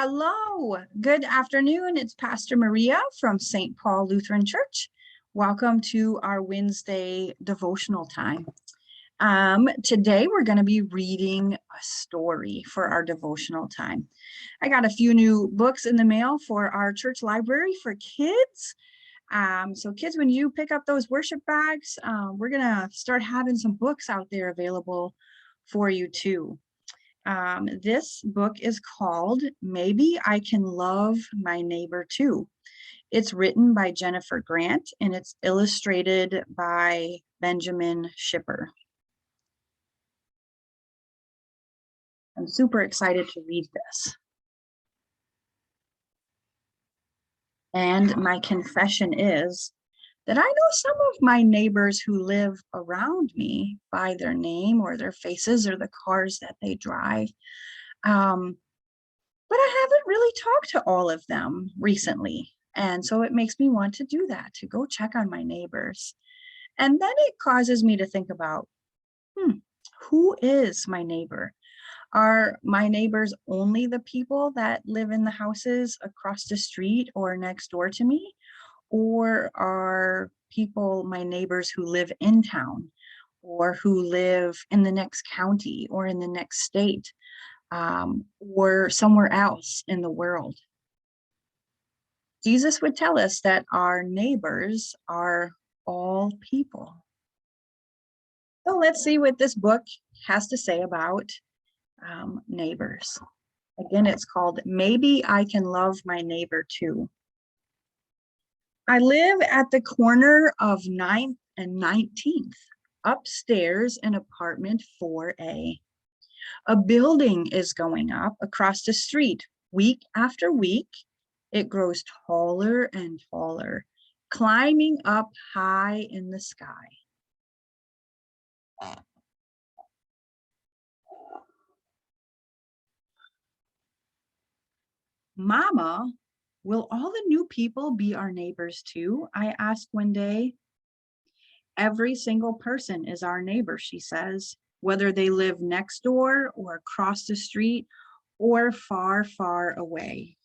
Hello, good afternoon. It's Pastor Maria from St. Paul Lutheran Church. Welcome to our Wednesday devotional time. Today we're going to be reading a story for our devotional time. I got a few new books in the mail for our church library for kids. So kids, when you pick up those worship bags, we're going to start having some books out there available for you too. This book is called Maybe I Can Love My Neighbor Too. It's written by Jennifer Grant and it's illustrated by Benjamin Shipper. I'm super excited to read this. And my confession is that I know some of my neighbors who live around me by their name or their faces or the cars that they drive. But I haven't really talked to all of them recently. And so it makes me want to do that, to go check on my neighbors. And then it causes me to think about, who is my neighbor? Are my neighbors only the people that live in the houses across the street or next door to me? Or are people my neighbors who live in town or who live in the next county or in the next state? Or somewhere else in the world? Jesus would tell us that our neighbors are all people. So let's see what this book has to say about neighbors. Again, it's called Maybe I Can Love My Neighbor Too. I live at the corner of 9th and 19th, upstairs in apartment 4A. A building is going up across the street week after week. It grows taller and taller, climbing up high in the sky. Mama, will all the new people be our neighbors too? I asked one day. Every single person is our neighbor, she says, whether they live next door or across the street or far, far away.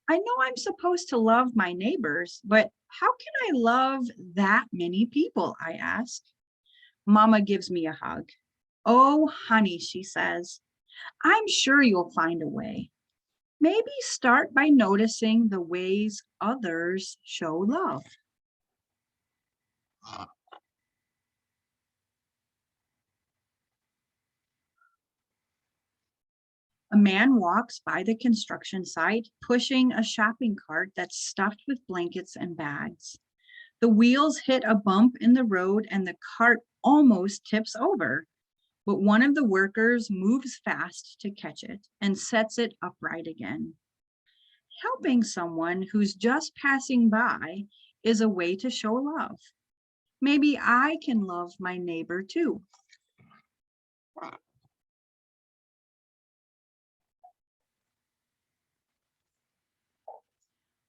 I know I'm supposed to love my neighbors, but how can I love that many people? I ask. Mama gives me a hug. Oh, honey, she says, I'm sure you'll find a way. Maybe start by noticing the ways others show love. A man walks by the construction site, pushing a shopping cart that's stuffed with blankets and bags. The wheels hit a bump in the road and the cart almost tips over, but one of the workers moves fast to catch it and sets it upright again. Helping someone who's just passing by is a way to show love. Maybe I can love my neighbor too.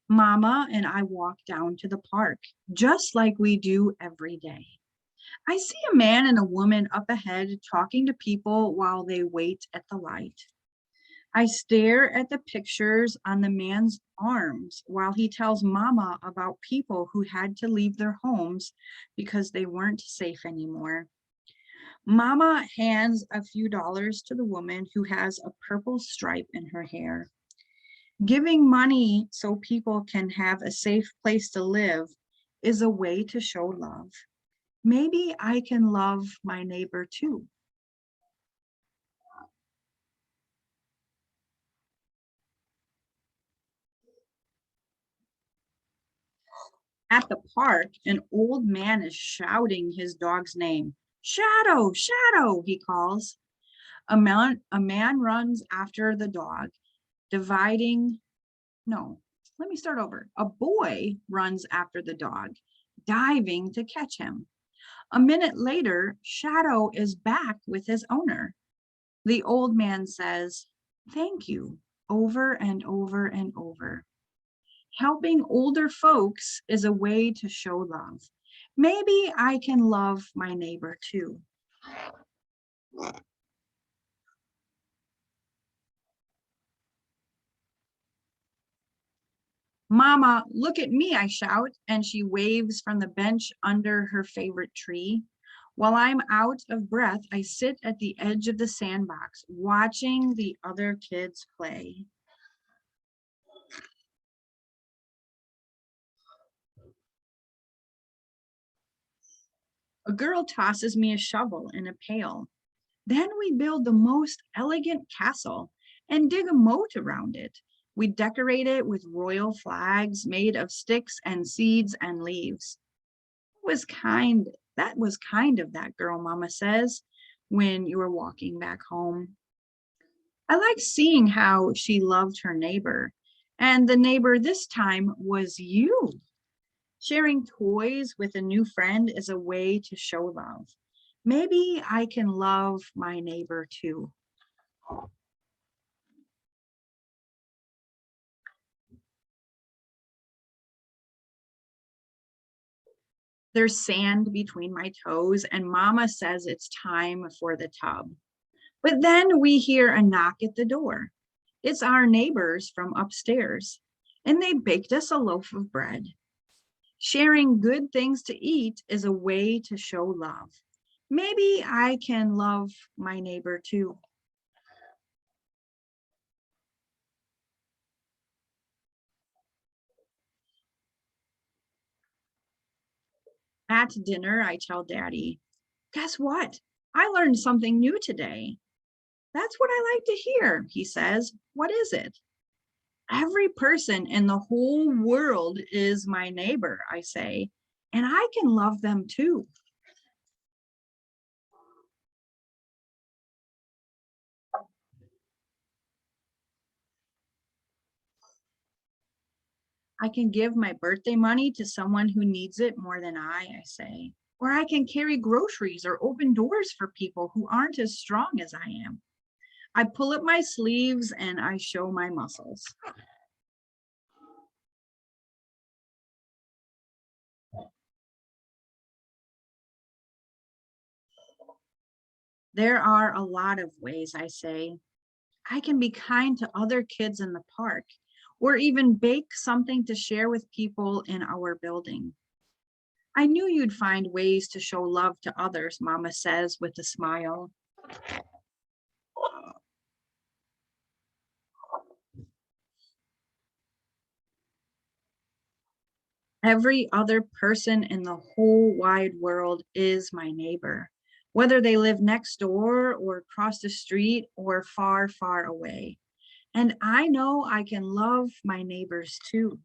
Mama and I walk down to the park, just like we do every day. I see a man and a woman up ahead talking to people while they wait at the light. I stare at the pictures on the man's arms while he tells Mama about people who had to leave their homes because they weren't safe anymore. Mama hands a few dollars to the woman who has a purple stripe in her hair. Giving money so people can have a safe place to live is a way to show love. Maybe I can love my neighbor too. At the park, an old man is shouting his dog's name. Shadow, Shadow, he calls. A man runs after the dog, A boy runs after the dog, diving to catch him. A minute later, Shadow is back with his owner. The old man says, "Thank you," over and over and over. Helping older folks is a way to show love. Maybe I can love my neighbor too. Mama, look at me, I shout, and she waves from the bench under her favorite tree. While I'm out of breath, I sit at the edge of the sandbox, watching the other kids play. A girl tosses me a shovel and a pail. Then we build the most elegant castle and dig a moat around it. We decorate it with royal flags made of sticks and seeds and leaves. Was kind, that was kind of that girl, Mama says, when you were walking back home. I like seeing how she loved her neighbor, and the neighbor this time was you. Sharing toys with a new friend is a way to show love. Maybe I can love my neighbor too. There's sand between my toes, and Mama says it's time for the tub. But then we hear a knock at the door. It's our neighbors from upstairs, and they baked us a loaf of bread. Sharing good things to eat is a way to show love. Maybe I can love my neighbor too. At dinner, I tell Daddy, guess what? I learned something new today. That's what I like to hear, he says. What is it? Every person in the whole world is my neighbor, I say, and I can love them too. I can give my birthday money to someone who needs it more than I say. Or I can carry groceries or open doors for people who aren't as strong as I am. I pull up my sleeves and I show my muscles. There are a lot of ways, I say. I can be kind to other kids in the park, or even bake something to share with people in our building. I knew you'd find ways to show love to others, Mama says with a smile. Every other person in the whole wide world is my neighbor, whether they live next door or across the street or far, far away. And I know I can love my neighbors too.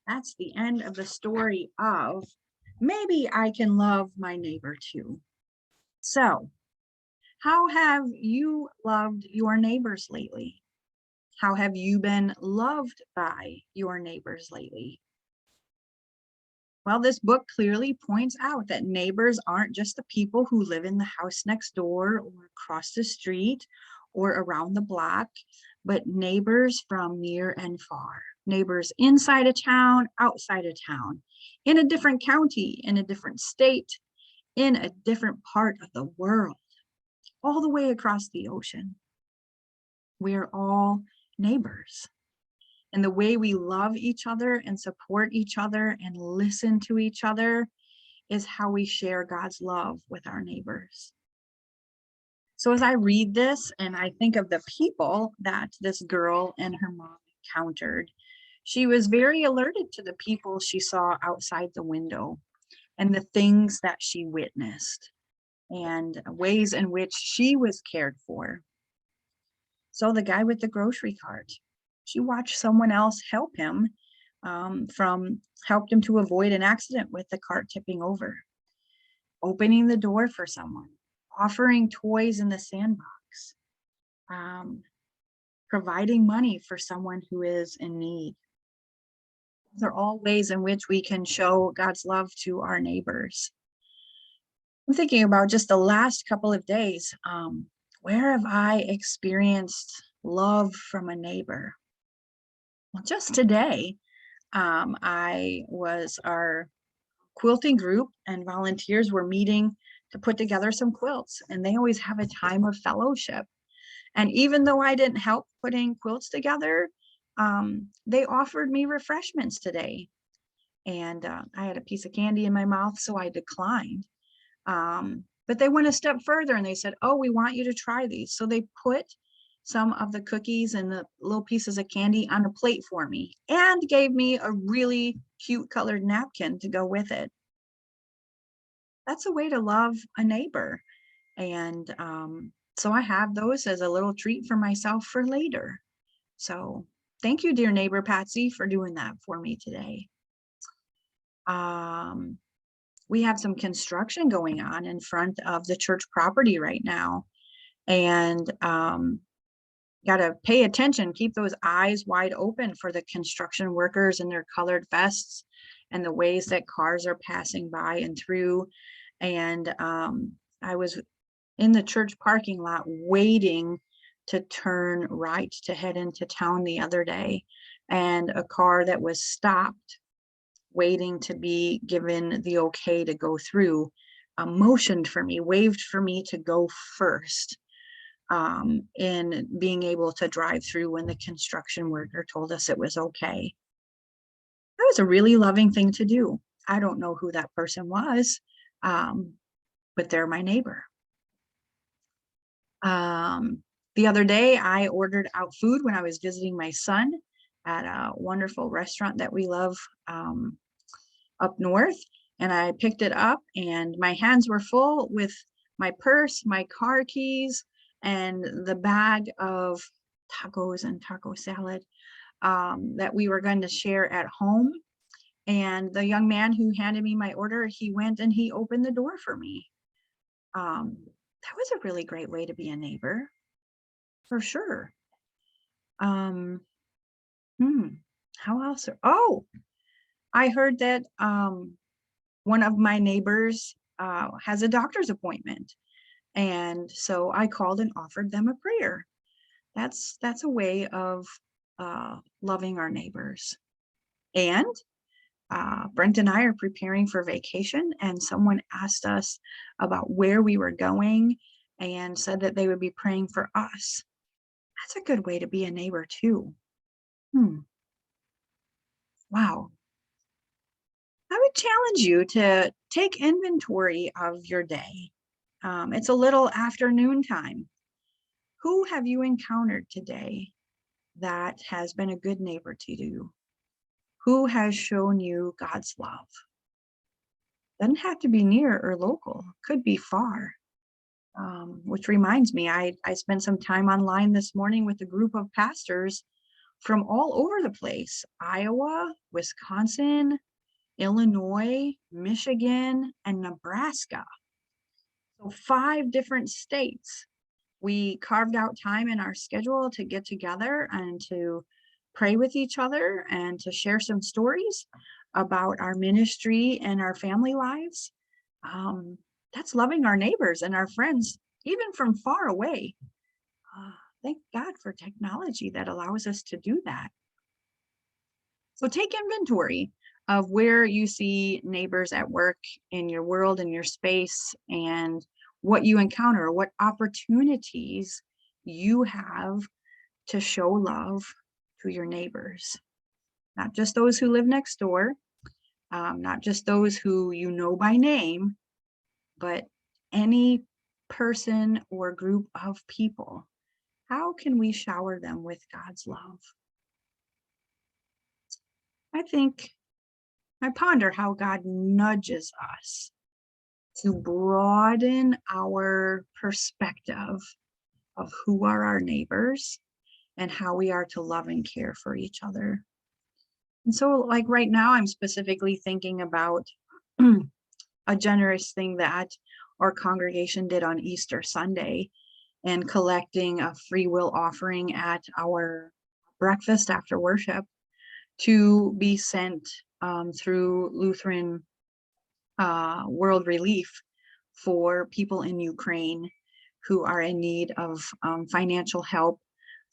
That's the end of the story of Maybe I Can Love My Neighbor Too. So, how have you loved your neighbors lately? How have you been loved by your neighbors lately? Well, this book clearly points out that neighbors aren't just the people who live in the house next door or across the street or around the block, but neighbors from near and far. Neighbors inside a town, outside a town, in a different county, in a different state, in a different part of the world, all the way across the ocean. We're all neighbors. And the way we love each other and support each other and listen to each other is how we share God's love with our neighbors. So as I read this and I think of the people that this girl and her mom encountered, she was very alerted to the people she saw outside the window and the things that she witnessed and ways in which she was cared for. So the guy with the grocery cart, she watched someone else help him helped him to avoid an accident with the cart tipping over, opening the door for someone, offering toys in the sandbox, um, providing money for someone who is in need. Those are all ways in which we can show God's love to our neighbors. I'm thinking about just the last couple of days. Where have I experienced love from a neighbor? Well, just today, our quilting group and volunteers were meeting to put together some quilts, and they always have a time of fellowship. And even though I didn't help putting quilts together, they offered me refreshments today. And I had a piece of candy in my mouth, so I declined. But they went a step further and they said, "Oh, we want you to try these." So they put some of the cookies and the little pieces of candy on a plate for me and gave me a really cute colored napkin to go with it. That's a way to love a neighbor. And so I have those as a little treat for myself for later. So thank you, dear neighbor Patsy, for doing that for me today. We have some construction going on in front of the church property right now. And got to pay attention, keep those eyes wide open for the construction workers and their colored vests and the ways that cars are passing by and through. And I was in the church parking lot waiting to turn right to head into town the other day. And a car that was stopped waiting to be given the okay to go through motioned for me, waved for me to go first in being able to drive through when the construction worker told us it was okay. That was a really loving thing to do. I don't know who that person was, but they're my neighbor. The other day, I ordered out food when I was visiting my son at a wonderful restaurant that we love up north. And I picked it up and my hands were full with my purse, my car keys, and the bag of tacos and taco salad that we were going to share at home. And the young man who handed me my order, he went and he opened the door for me. That was a really great way to be a neighbor, for sure. How else? Oh, I heard that one of my neighbors has a doctor's appointment. And so I called and offered them a prayer. That's a way of loving our neighbors. And Brent and I are preparing for vacation, and someone asked us about where we were going and said that they would be praying for us. That's a good way to be a neighbor too. Wow. I would challenge you to take inventory of your day. It's a little afternoon time. Who have you encountered today that has been a good neighbor to you? Who has shown you God's love? Doesn't have to be near or local, could be far. Which reminds me, I spent some time online this morning with a group of pastors from all over the place: Iowa, Wisconsin, Illinois, Michigan, and Nebraska. So 5 different states. We carved out time in our schedule to get together and to pray with each other and to share some stories about our ministry and our family lives. That's loving our neighbors and our friends, even from far away. Thank God for technology that allows us to do that. So take inventory of where you see neighbors at work in your world, in your space, and what you encounter, what opportunities you have to show love to your neighbors. Not just those who live next door, not just those who you know by name, but any person or group of people. How can we shower them with God's love? I ponder how God nudges us to broaden our perspective of who are our neighbors and how we are to love and care for each other. And so, like right now, I'm specifically thinking about a generous thing that our congregation did on Easter Sunday, and collecting a free will offering at our breakfast after worship to be sent through Lutheran World Relief for people in Ukraine who are in need of financial help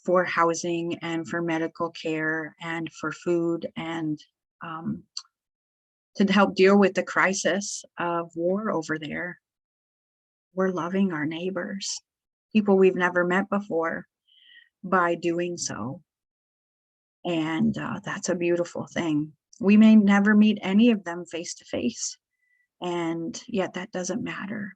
for housing and for medical care and for food and to help deal with the crisis of war over there. We're loving our neighbors, people we've never met before, by doing so. And that's a beautiful thing. We may never meet any of them face to face, and yet that doesn't matter.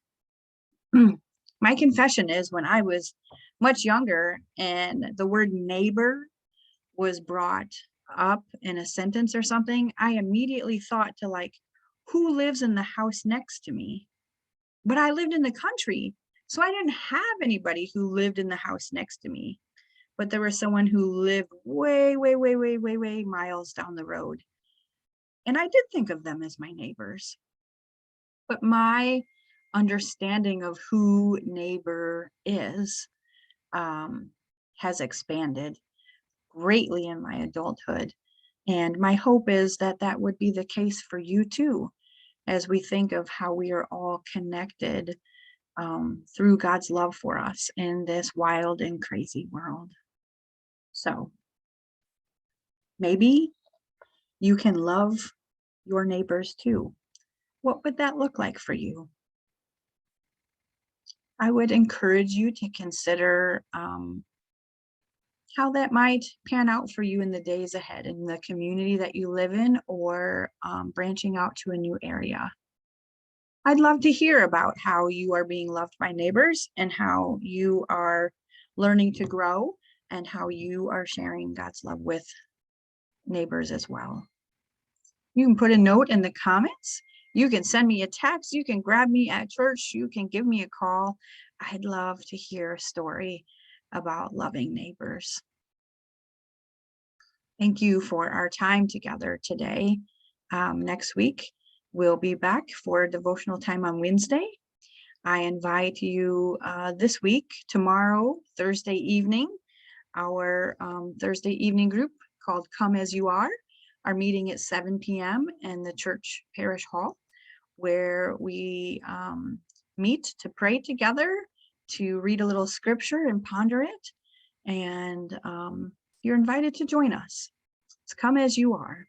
My confession is, when I was much younger and the word neighbor was brought up in a sentence or something, I immediately thought to, like, who lives in the house next to me? But I lived in the country, so I didn't have anybody who lived in the house next to me. But there was someone who lived way, way, way, way, way, way miles down the road. And I did think of them as my neighbors. But my understanding of who neighbor is has expanded greatly in my adulthood. And my hope is that that would be the case for you too, as we think of how we are all connected through God's love for us in this wild and crazy world. So maybe you can love your neighbors too. What would that look like for you? I would encourage you to consider how that might pan out for you in the days ahead in the community that you live in, or branching out to a new area. I'd love to hear about how you are being loved by neighbors and how you are learning to grow and how you are sharing God's love with neighbors as well. You can put a note in the comments. You can send me a text. You can grab me at church. You can give me a call. I'd love to hear a story about loving neighbors. Thank you for our time together today. Next week, we'll be back for devotional time on Wednesday. I invite you this week, tomorrow, Thursday evening, our Thursday evening group called Come As You Are meeting at 7 p.m. in the church parish hall, where we meet to pray together, to read a little scripture and ponder it. And you're invited to join us. It's Come As You Are.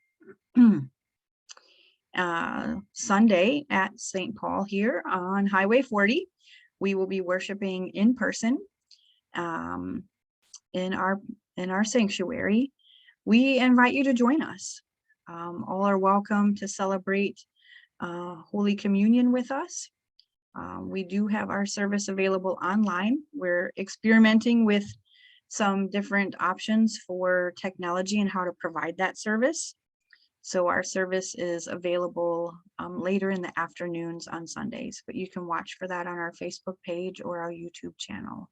Sunday at St. Paul here on Highway 40, we will be worshiping in person in our sanctuary. We invite you to join us. All are welcome to celebrate Holy Communion with us. We do have our service available online. We're experimenting with some different options for technology and how to provide that service. So our service is available later in the afternoons on Sundays, but you can watch for that on our Facebook page or our YouTube channel.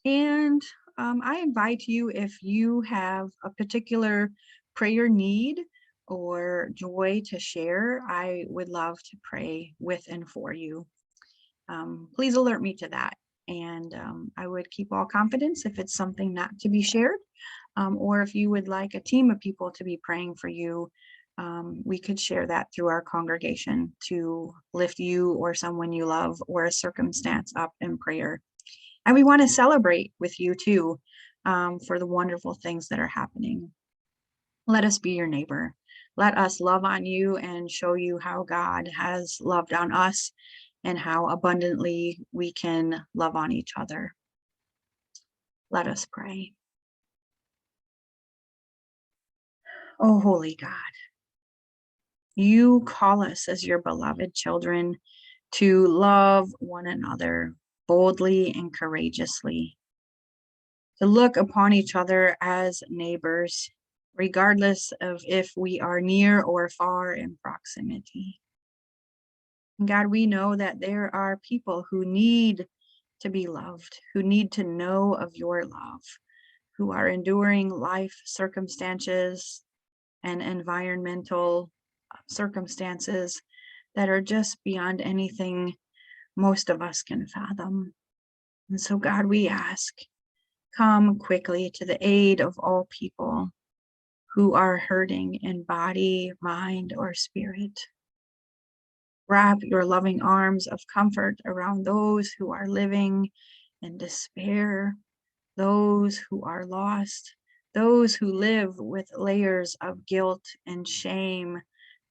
And I invite you, if you have a particular prayer need or joy to share, I would love to pray with and for you. Please alert me to that. And I would keep all confidence if it's something not to be shared, or if you would like a team of people to be praying for you, we could share that through our congregation to lift you or someone you love or a circumstance up in prayer. And we want to celebrate with you too, for the wonderful things that are happening. Let us be your neighbor. Let us love on you and show you how God has loved on us and how abundantly we can love on each other. Let us pray. Oh, holy God, you call us as your beloved children to love one another boldly and courageously, to look upon each other as neighbors, regardless of if we are near or far in proximity. God, we know that there are people who need to be loved, who need to know of your love, who are enduring life circumstances and environmental circumstances that are just beyond anything most of us can fathom. And so, God, we ask, come quickly to the aid of all people who are hurting in body, mind, or spirit. Wrap your loving arms of comfort around those who are living in despair, those who are lost, those who live with layers of guilt and shame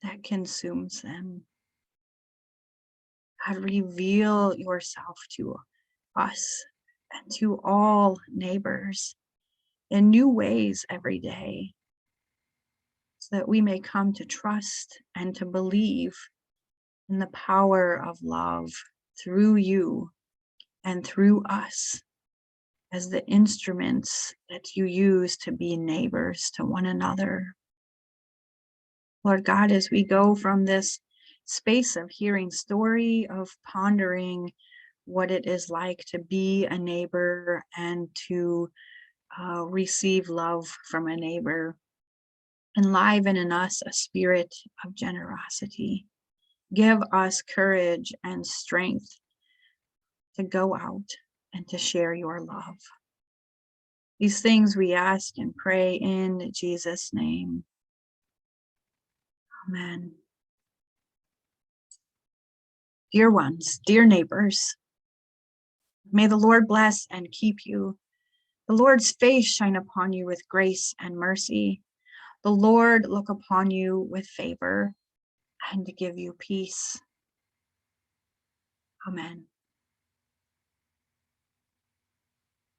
that consumes them. God, reveal yourself to us and to all neighbors in new ways every day, so that we may come to trust and to believe in the power of love through you and through us as the instruments that you use to be neighbors to one another. Lord God, as we go from this space of hearing story, of pondering what it is like to be a neighbor and to receive love from a neighbor, enliven in us a spirit of generosity. Give us courage and strength to go out and to share your love. These things we ask and pray in Jesus' name. Amen. Dear ones, dear neighbors, may the Lord bless and keep you. The Lord's face shine upon you with grace and mercy. The Lord look upon you with favor and give you peace. Amen.